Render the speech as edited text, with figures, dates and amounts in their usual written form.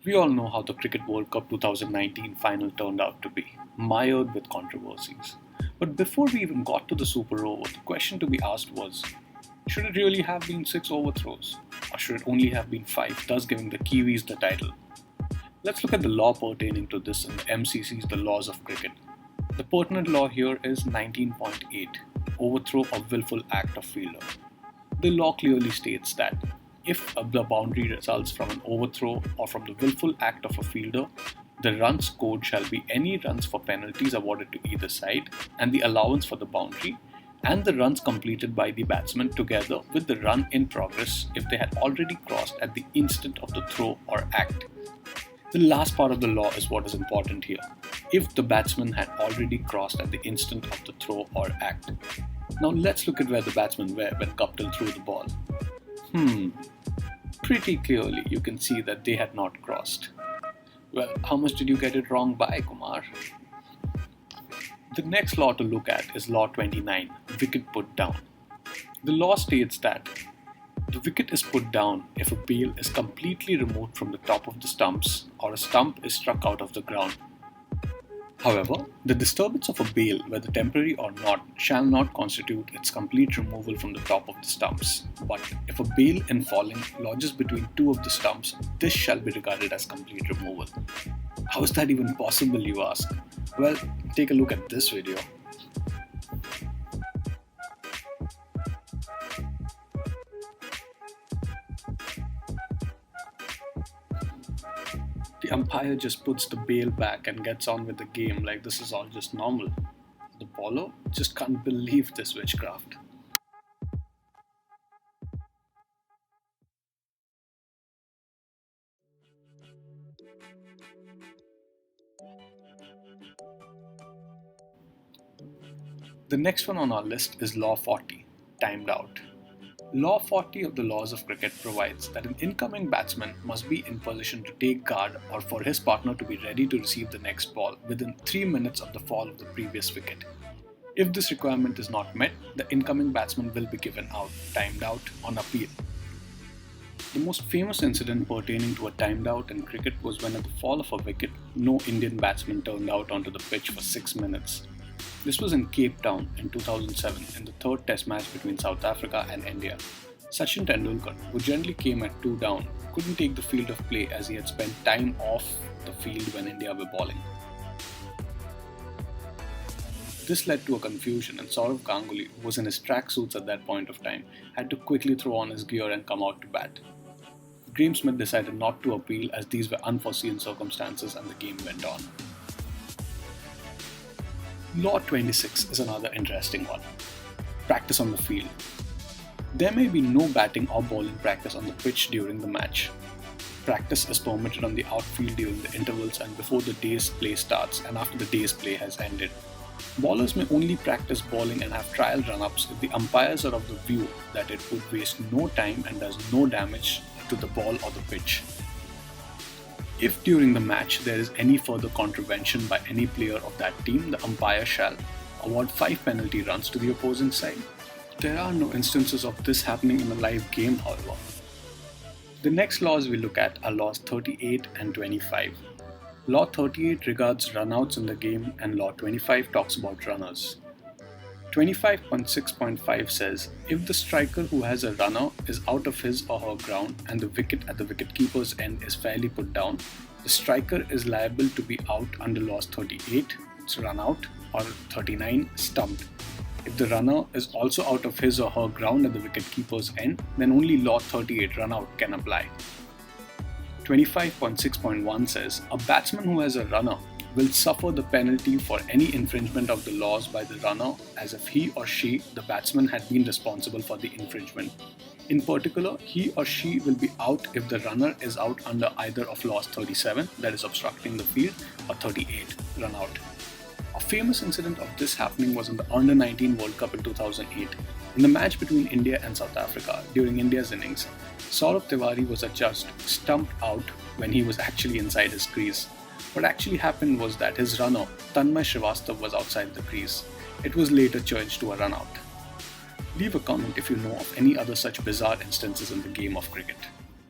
We all know how the Cricket World Cup 2019 final turned out to be, mired with controversies. But before we even got to the Super Over, the question to be asked was, should it really have been 6 overthrows? Or should it only have been 5, thus giving the Kiwis the title? Let's look at the law pertaining to this in the MCC's The Laws of Cricket. The pertinent law here is 19.8, Overthrow or Willful Act of Fielder. The law clearly states that if the boundary results from an overthrow or from the willful act of a fielder, the runs scored shall be any runs for penalties awarded to either side and the allowance for the boundary, and the runs completed by the batsman together with the run in progress if they had already crossed at the instant of the throw or act. The last part of the law is what is important here. If the batsman had already crossed at the instant of the throw or act. Now let's look at where the batsmen were when Kaptil threw the ball. Pretty clearly you can see that they had not crossed. Well, how much did you get it wrong by, Kumar? The next law to look at is Law 29, Wicket Put Down. The law states that the wicket is put down if a bail is completely removed from the top of the stumps or a stump is struck out of the ground. However, the disturbance of a bail, whether temporary or not, shall not constitute its complete removal from the top of the stumps. But if a bail in falling lodges between two of the stumps, this shall be regarded as complete removal. How is that even possible, you ask? Well, take a look at this video. The umpire just puts the bail back and gets on with the game like this is all just normal. The bowler just can't believe this witchcraft. The next one on our list is Law 40, Timed Out. Law 40 of the Laws of Cricket provides that an incoming batsman must be in position to take guard or for his partner to be ready to receive the next ball within 3 minutes of the fall of the previous wicket. If this requirement is not met, the incoming batsman will be given out, timed out, on appeal. The most famous incident pertaining to a timed out in cricket was when at the fall of a wicket, no Indian batsman turned out onto the pitch for 6 minutes. This was in Cape Town in 2007 in the third test match between South Africa and India. Sachin Tendulkar, who generally came at 2 down, couldn't take the field of play as he had spent time off the field when India were bowling. This led to a confusion and Sourav Ganguly, who was in his tracksuits at that point of time, had to quickly throw on his gear and come out to bat. Graeme Smith decided not to appeal as these were unforeseen circumstances and the game went on. Law 26 is another interesting one. Practice on the field. There may be no batting or bowling practice on the pitch during the match. Practice is permitted on the outfield during the intervals and before the day's play starts and after the day's play has ended. Bowlers may only practice bowling and have trial run-ups if the umpires are of the view that it would waste no time and does no damage to the ball or the pitch. If during the match there is any further contravention by any player of that team, the umpire shall award 5 penalty runs to the opposing side. There are no instances of this happening in a live game, however. The next laws we look at are laws 38 and 25. Law 38 regards runouts in the game and Law 25 talks about runners. 25.6.5 says, if the striker who has a runner is out of his or her ground and the wicket at the wicketkeeper's end is fairly put down, the striker is liable to be out under Laws 38, it's run out, or 39, stumped. If the runner is also out of his or her ground at the wicketkeeper's end, then only Law 38 run out can apply. 25.6.1 says, a batsman who has a runner will suffer the penalty for any infringement of the laws by the runner as if he or she, the batsman, had been responsible for the infringement. In particular, he or she will be out if the runner is out under either of laws 37, that is obstructing the field, or 38, run out. A famous incident of this happening was in the Under 19 World Cup in 2008. In the match between India and South Africa, during India's innings, Saurabh Tiwari was adjudged stumped out when he was actually inside his crease. What actually happened was that his runner, Tanmay Srivastav, was outside the crease. It was later changed to a run out. Leave a comment if you know of any other such bizarre instances in the game of cricket.